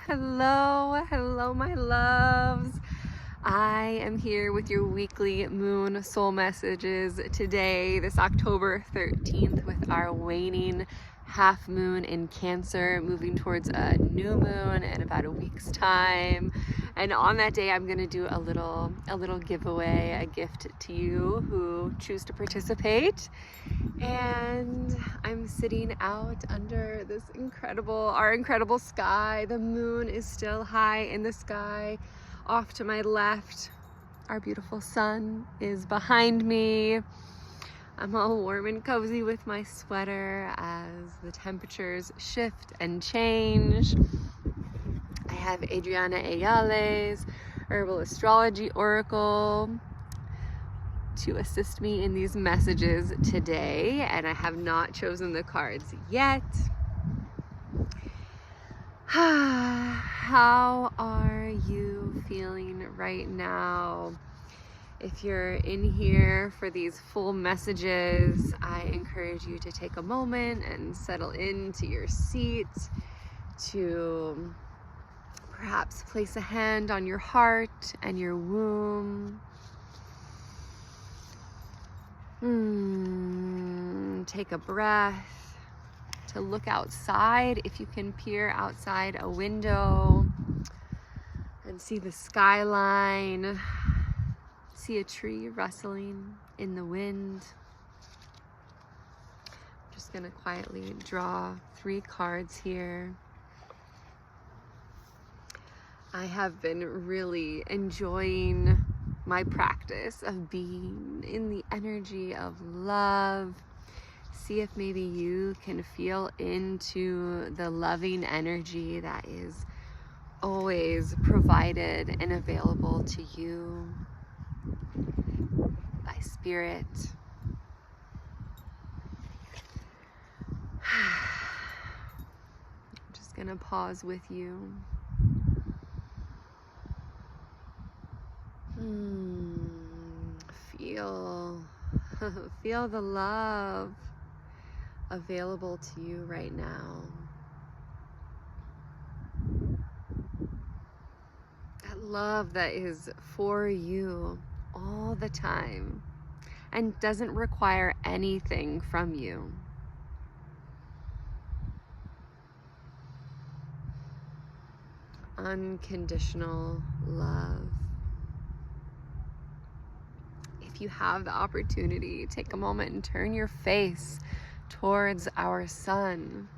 Hello, my loves. I am here with your weekly moon soul messages today, this October 13th, with our waning half moon in Cancer, moving towards a new moon in about a week's time. And on that day, I'm gonna do a little giveaway, a gift to you who choose to participate. And I'm sitting out under this our incredible sky. The moon is still high in the sky. Off to my left, our beautiful sun is behind me. I'm all warm and cozy with my sweater as the temperatures shift and change. I have Adriana Ayale's Herbal Astrology Oracle to assist me in these messages today, and I have not chosen the cards yet. How are you feeling right now? If you're in here for these full messages, I encourage you to take a moment and settle into your seat, to perhaps place a hand on your heart and your womb. Take a breath, to look outside if you can peer outside a window and see the skyline, see a tree rustling in the wind. I'm just gonna quietly draw 3 cards here. I have been really enjoying my practice of being in the energy of love. See if maybe you can feel into the loving energy that is always provided and available to you by spirit. I'm just gonna pause with you. Feel the love available to you right now. That love that is for you all the time and doesn't require anything from you. Unconditional love. If you have the opportunity, take a moment and turn your face towards our sun.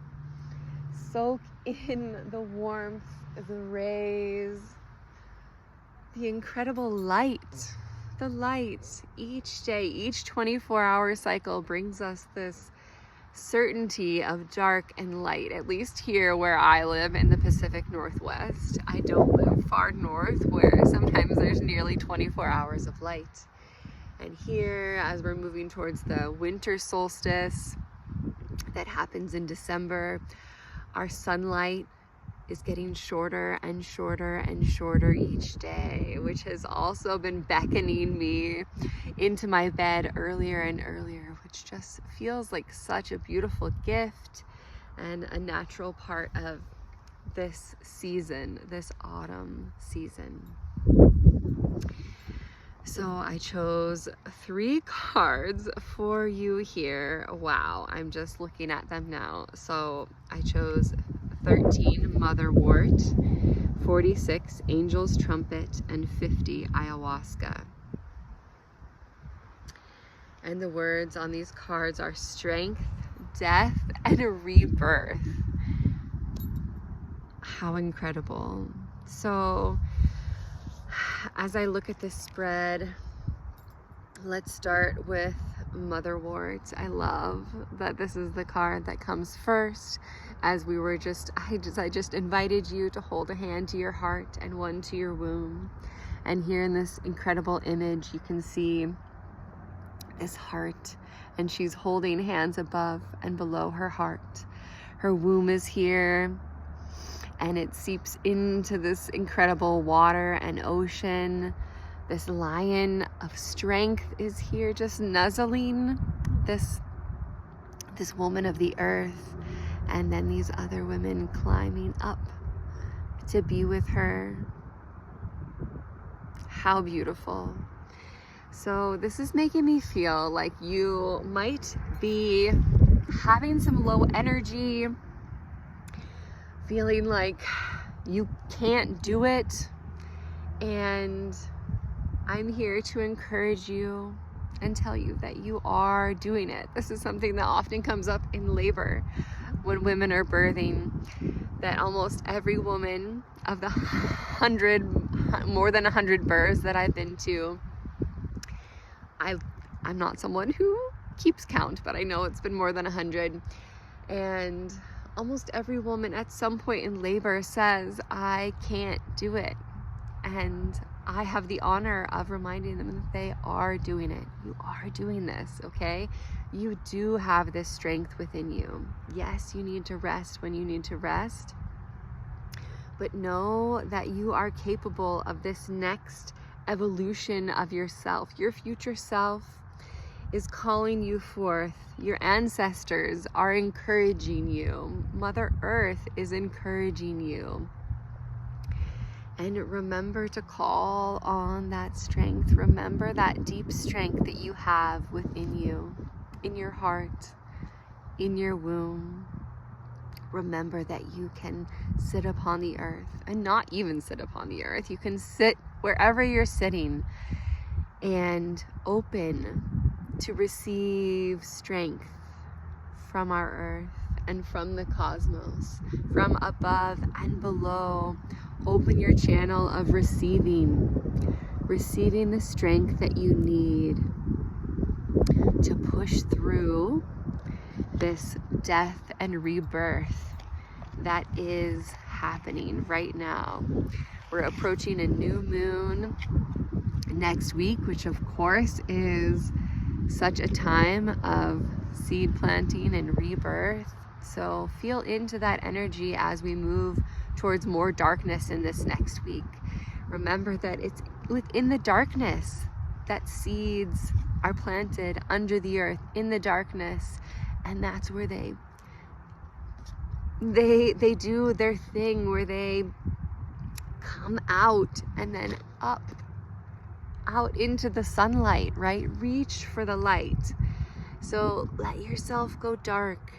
Soak in the warmth, the rays, the incredible light. The light each day, each 24-hour cycle brings us this certainty of dark and light, at least here where I live in the Pacific Northwest. I don't live far north where sometimes there's nearly 24 hours of light. And here, as we're moving towards the winter solstice that happens in December, our sunlight is getting shorter and shorter and shorter each day, which has also been beckoning me into my bed earlier and earlier, which just feels like such a beautiful gift and a natural part of this season, this autumn season. So I chose 3 cards for you here. Wow, I'm just looking at them now. So I chose 13 Motherwort, 46 Angel's Trumpet, and 50 Ayahuasca. And the words on these cards are strength, death, and a rebirth. How incredible. So as I look at this spread, let's start with Motherwort. I love that this is the card that comes first. As we were I just invited you to hold a hand to your heart and one to your womb. And here in this incredible image, you can see this heart, and she's holding hands above and below her heart. Her womb is here, and it seeps into this incredible water and ocean. This lion of strength is here, just nuzzling this woman of the earth, and then these other women climbing up to be with her. How beautiful. So this is making me feel like you might be having some low energy, feeling like you can't do it. And I'm here to encourage you and tell you that you are doing it. This is something that often comes up in labor when women are birthing, that almost every woman of the more than 100 births that I've been to, I'm not someone who keeps count, but I know it's been more than 100. And almost every woman at some point in labor says, I can't do it. And I have the honor of reminding them that they are doing it. You are doing this, okay? You do have this strength within you. Yes, you need to rest when you need to rest, but know that you are capable of this next evolution of yourself. Your future self is calling you forth. Your ancestors are encouraging you. Mother Earth is encouraging you. And remember to call on that strength. Remember that deep strength that you have within you, in your heart, in your womb. Remember that you can sit upon the earth, and not even sit upon the earth. You can sit wherever you're sitting and open to receive strength from our earth and from the cosmos, from above and below. Open your channel of receiving the strength that you need to push through this death and rebirth that is happening right now. We're approaching a new moon next week, which of course is such a time of seed planting and rebirth. So feel into that energy as we move towards more darkness in this next week. Remember that it's within the darkness that seeds are planted under the earth, in the darkness, and that's where they do their thing, where they come out and then up out into the sunlight, right? Reach for the light. So let yourself go dark,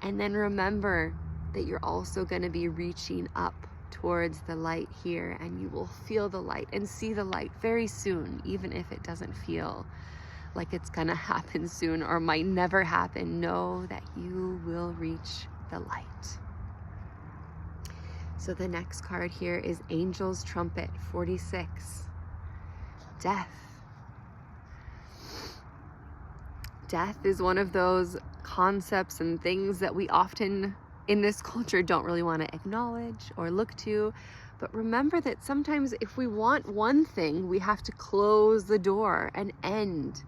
and then remember that you're also going to be reaching up towards the light here, and you will feel the light and see the light very soon, even if it doesn't feel like it's going to happen soon or might never happen. Know that you will reach the light. So the next card here is Angel's Trumpet 46. Death. Death is one of those concepts and things that we often in this culture don't really want to acknowledge or look to. But remember that sometimes if we want one thing, we have to close the door and end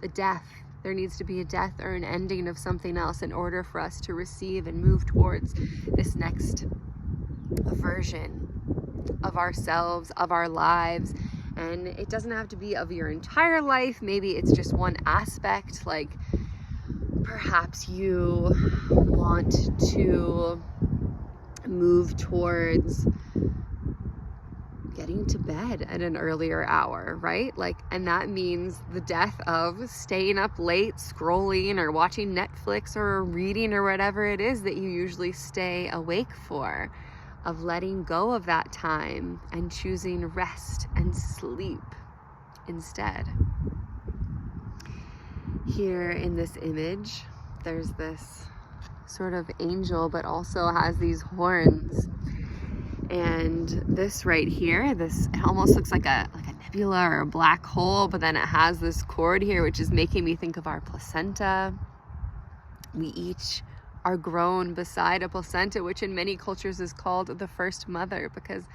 the death. There needs to be a death or an ending of something else in order for us to receive and move towards this next version of ourselves, of our lives. And it doesn't have to be of your entire life. Maybe it's just one aspect, like perhaps you want to move towards getting to bed at an earlier hour, right? And that means the death of staying up late, scrolling or watching Netflix or reading or whatever it is that you usually stay awake for, of letting go of that time and choosing rest and sleep instead. Here in this image, there's this sort of angel, but also has these horns. And this right here, it almost looks like a nebula or a black hole, but then it has this cord here, which is making me think of our placenta. We each are grown beside a placenta, which in many cultures is called the first mother, because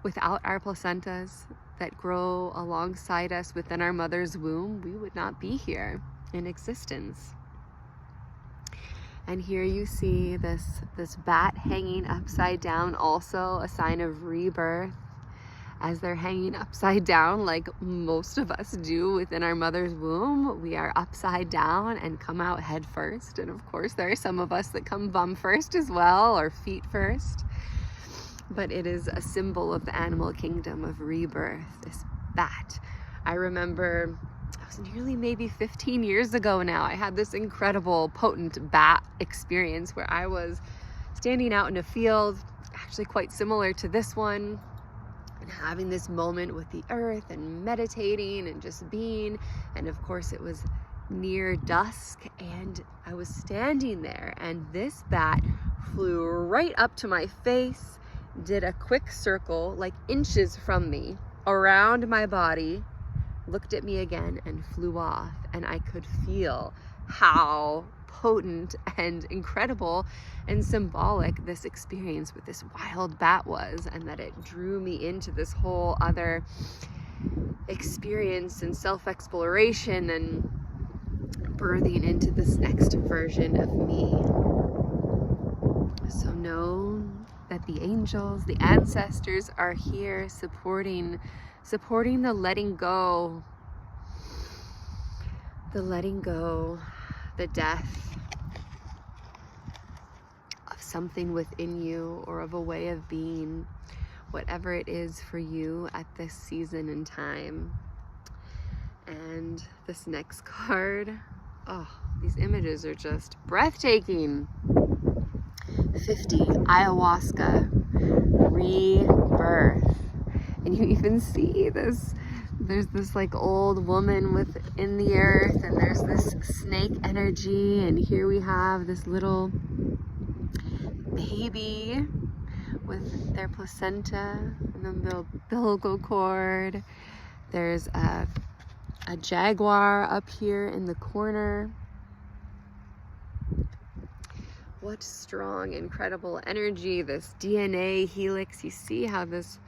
without our placentas that grow alongside us within our mother's womb, we would not be here in existence. And here you see this bat hanging upside down, also a sign of rebirth, as they're hanging upside down like most of us do within our mother's womb. We are upside down and come out head first. And of course, there are some of us that come bum first as well, or feet first. but it is a symbol of the animal kingdom of rebirth, this bat. I remember it was nearly maybe 15 years ago now, I had this incredible potent bat experience where I was standing out in a field, actually quite similar to this one, and having this moment with the earth and meditating and just being. And of course it was near dusk, and I was standing there, and this bat flew right up to my face, did a quick circle like inches from me around my body, looked at me again, and flew off. And I could feel how potent and incredible and symbolic this experience with this wild bat was, and that it drew me into this whole other experience and self-exploration and birthing into this next version of me. So know that the angels, the ancestors are here supporting the letting go, the death of something within you, or of a way of being, whatever it is for you at this season and time. And this next card, oh, these images are just breathtaking. 50, ayahuasca, rebirth. And you even see this, there's this like old woman within the earth, and there's this snake energy, and here we have this little baby with their placenta and the umbilical cord. There's a jaguar up here in the corner. What strong, incredible energy, this DNA helix. You see how this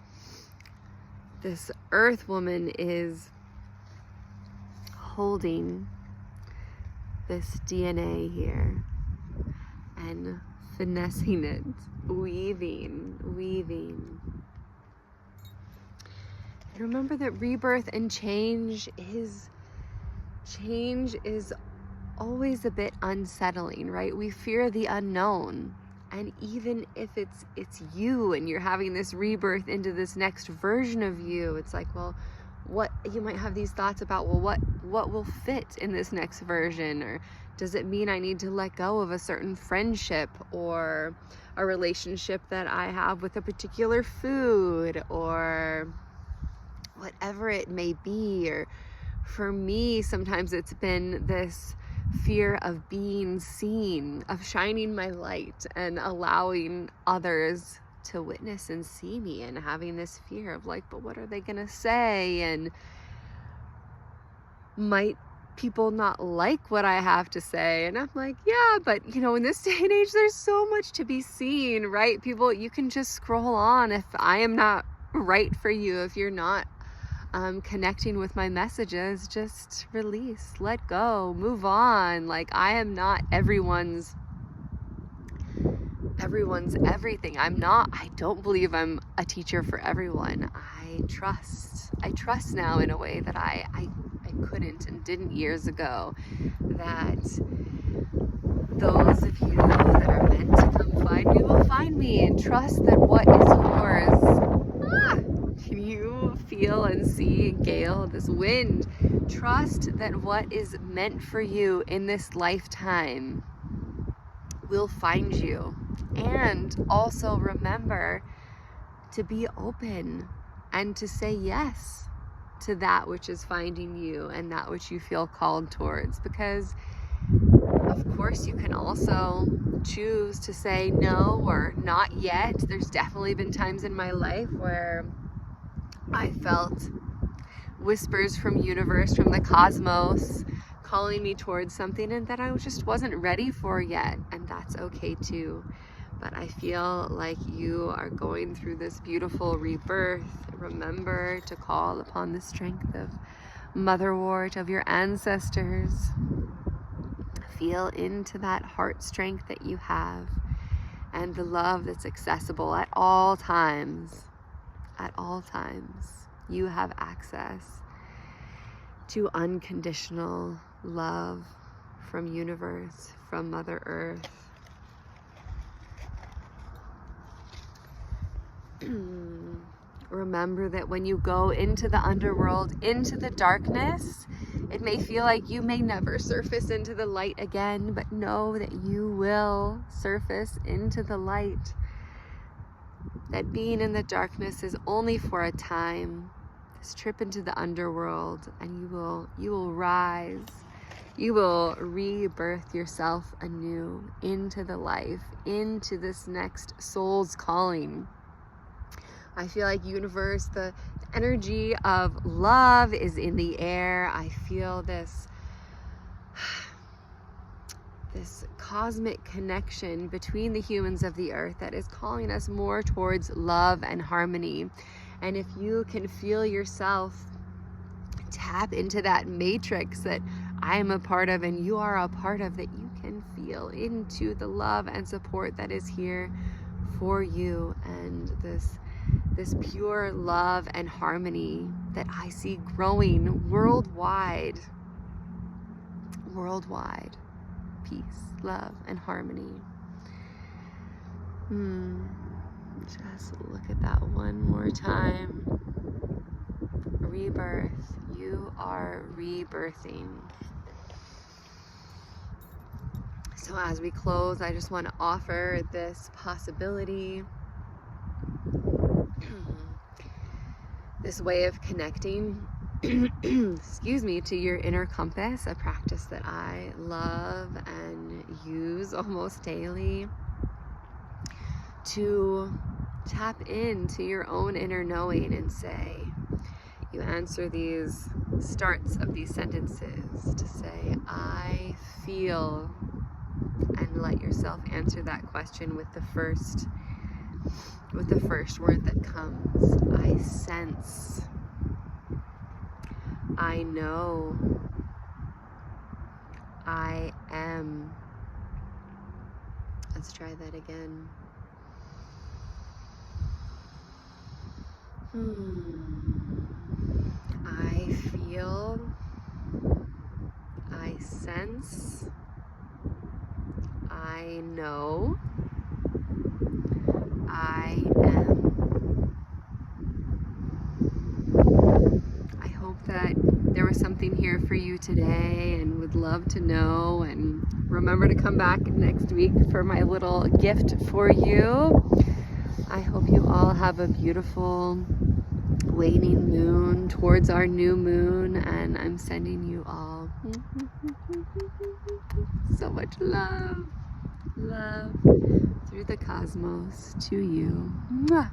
earth woman is holding this DNA here and finessing it, weaving. And remember that rebirth and change is always a bit unsettling, right? We fear the unknown. And even if it's you and you're having this rebirth into this next version of you, it's like, well, what you might have these thoughts about, well, what will fit in this next version? Or does it mean I need to let go of a certain friendship or a relationship that I have with a particular food, or whatever it may be? Or for me, sometimes it's been this fear of being seen, of shining my light and allowing others to witness and see me, and having this fear of like, but what are they gonna say? And might people not like what I have to say? And I'm like, yeah, but you know, in this day and age, there's so much to be seen, right? People, you can just scroll on. If I am not right for you, if you're not connecting with my messages, just release, let go, move on. Like, I am not everyone's everything. I don't believe I'm a teacher for everyone. I trust now in a way that I couldn't and didn't years ago, that those of you that are meant to come find me will find me, and trust that what is yours. Can you feel and see, Gail, this wind? Trust that what is meant for you in this lifetime will find you. And also remember to be open and to say yes to that which is finding you and that which you feel called towards. Because of course you can also choose to say no or not yet. There's definitely been times in my life where I felt whispers from universe, from the cosmos, calling me towards something, and that I just wasn't ready for yet, and that's okay too. But I feel like you are going through this beautiful rebirth. Remember to call upon the strength of motherwort, of your ancestors. Feel into that heart strength that you have, and the love that's accessible at all times. At all times, you have access to unconditional love from universe, from Mother Earth. Remember that when you go into the underworld, into the darkness, it may feel like you may never surface into the light again, but know that you will surface into the light. That being in the darkness is only for a time. This trip into the underworld, and you will rise. You will rebirth yourself anew into the life, into this next soul's calling. I feel like universe, the energy of love is in the air. I feel this cosmic connection between the humans of the earth that is calling us more towards love and harmony. And if you can feel yourself tap into that matrix that I am a part of and you are a part of, that you can feel into the love and support that is here for you, and this pure love and harmony that I see growing worldwide. Peace, love, and harmony. Just look at that one more time. Rebirth. You are rebirthing. So as we close, I just want to offer this possibility, this way of connecting, excuse me, to your inner compass, a practice that I love and use almost daily, to tap into your own inner knowing and say, you answer these starts of these sentences to say, I feel, and let yourself answer that question with the first word that comes. I sense. I know. I am. Let's try that again. I feel. I sense. I know. I am. I hope that there was something here for you today, and would love to know, and remember to come back next week for my little gift for you. I hope you all have a beautiful waning moon towards our new moon, and I'm sending you all so much love through the cosmos to you. Mwah.